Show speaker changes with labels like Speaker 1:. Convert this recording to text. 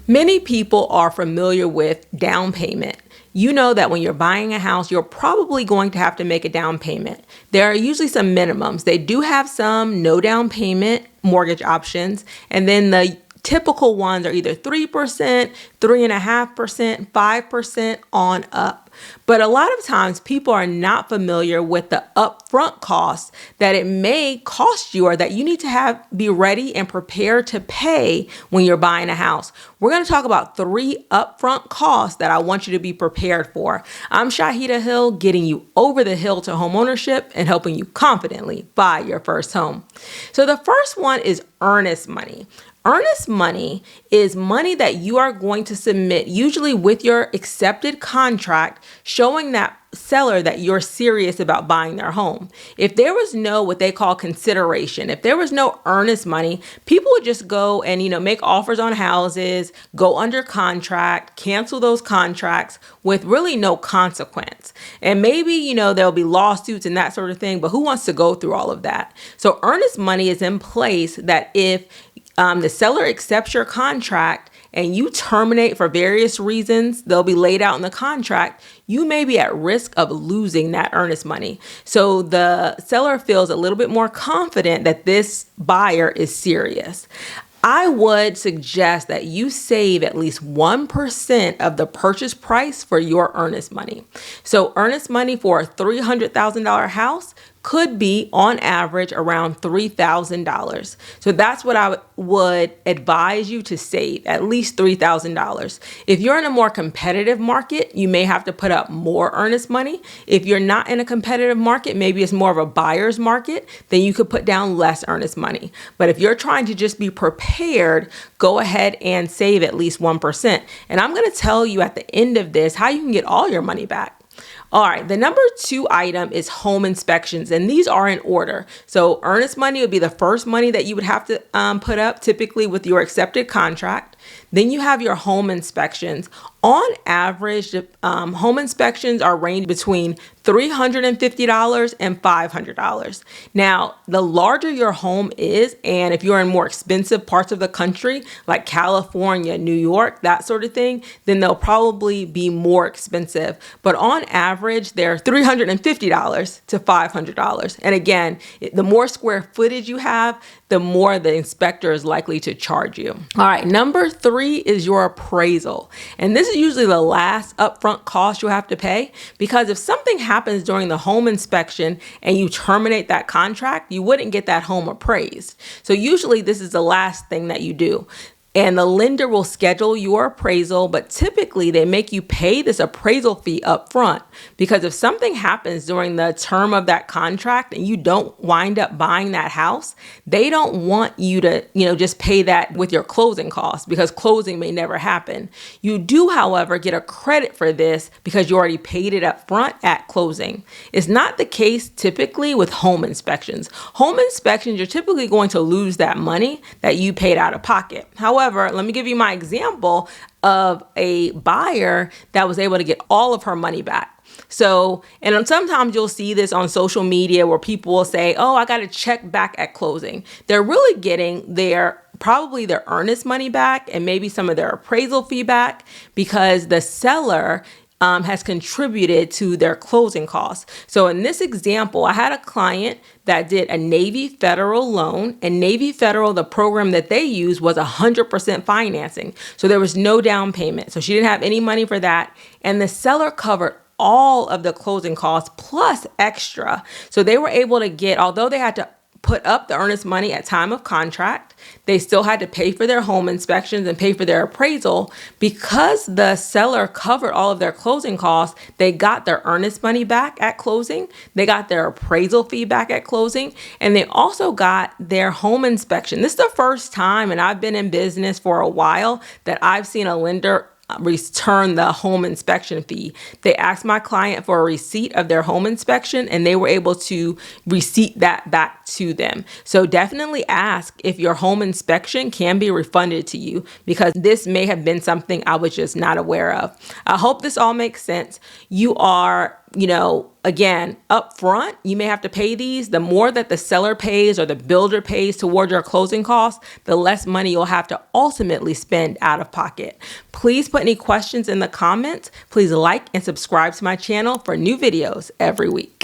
Speaker 1: Many people are familiar with down payment. You know that when you're buying a house, you're probably going to have to make a down payment. There are usually some minimums. They do have some no down payment mortgage options, and then the typical ones are either 3%, 3.5%, 5% on up. But a lot of times people are not familiar with the upfront costs that it may cost you or that you need to be ready and prepared to pay when you're buying a house. We're going to talk about 3 upfront costs that I want you to be prepared for. I'm Shaheedah Hill, getting you over the hill to homeownership and helping you confidently buy your first home. So the first one is earnest money. Earnest money is money that you are going to submit, usually with your accepted contract, showing that seller that you're serious about buying their home. If there was no what they call consideration, if there was no earnest money, people would just go and, make offers on houses, go under contract, cancel those contracts with really no consequence. And maybe, there'll be lawsuits and that sort of thing, but who wants to go through all of that? So earnest money is in place that if the seller accepts your contract and you terminate for various reasons, they'll be laid out in the contract, you may be at risk of losing that earnest money. So the seller feels a little bit more confident that this buyer is serious. I would suggest that you save at least 1% of the purchase price for your earnest money. So earnest money for a $300,000 house could be on average around $3,000. So that's what I would advise you to save, at least $3,000. If you're in a more competitive market, you may have to put up more earnest money. If you're not in a competitive market, maybe it's more of a buyer's market, then you could put down less earnest money. But if you're trying to just be prepared, go ahead and save at least 1%. And I'm going to tell you at the end of this how you can get all your money back. All right, the number 2 item is home inspections, and these are in order. So earnest money would be the first money that you would have to put up, typically with your accepted contract. Then you have your home inspections. On average, home inspections are ranged between $350 and $500. Now, the larger your home is, and if you're in more expensive parts of the country, like California, New York, that sort of thing, then they'll probably be more expensive. But on average, they're $350 to $500. And again, the more square footage you have, the more the inspector is likely to charge you. All right, number 3 is your appraisal. And this is usually the last upfront cost you'll have to pay, because if something happens during the home inspection and you terminate that contract, you wouldn't get that home appraised. So usually this is the last thing that you do. And the lender will schedule your appraisal, but typically they make you pay this appraisal fee up front, because if something happens during the term of that contract and you don't wind up buying that house, they don't want you to, just pay that with your closing costs, because closing may never happen. You do, however, get a credit for this because you already paid it up front at closing. It's not the case typically with home inspections. Home inspections, you're typically going to lose that money that you paid out of pocket. However, let me give you my example of a buyer that was able to get all of her money back. So, and sometimes you'll see this on social media where people will say, oh, I got a check back at closing. They're really getting probably their earnest money back and maybe some of their appraisal fee back, because the seller has contributed to their closing costs. So in this example, I had a client that did a Navy Federal loan, and Navy Federal, the program that they used was 100% financing. So there was no down payment. So she didn't have any money for that. And the seller covered all of the closing costs plus extra. So they were able to get, although they had to put up the earnest money at time of contract, they still had to pay for their home inspections and pay for their appraisal. Because the seller covered all of their closing costs, they got their earnest money back at closing, they got their appraisal fee back at closing, and they also got their home inspection. This is the first time, and I've been in business for a while, that I've seen a lender return the home inspection fee. They asked my client for a receipt of their home inspection, and they were able to receipt that back to them. So definitely ask if your home inspection can be refunded to you, because this may have been something I was just not aware of. I hope this all makes sense. You are Again, up front, you may have to pay these. The more that the seller pays or the builder pays toward your closing costs, the less money you'll have to ultimately spend out of pocket. Please put any questions in the comments. Please like and subscribe to my channel for new videos every week.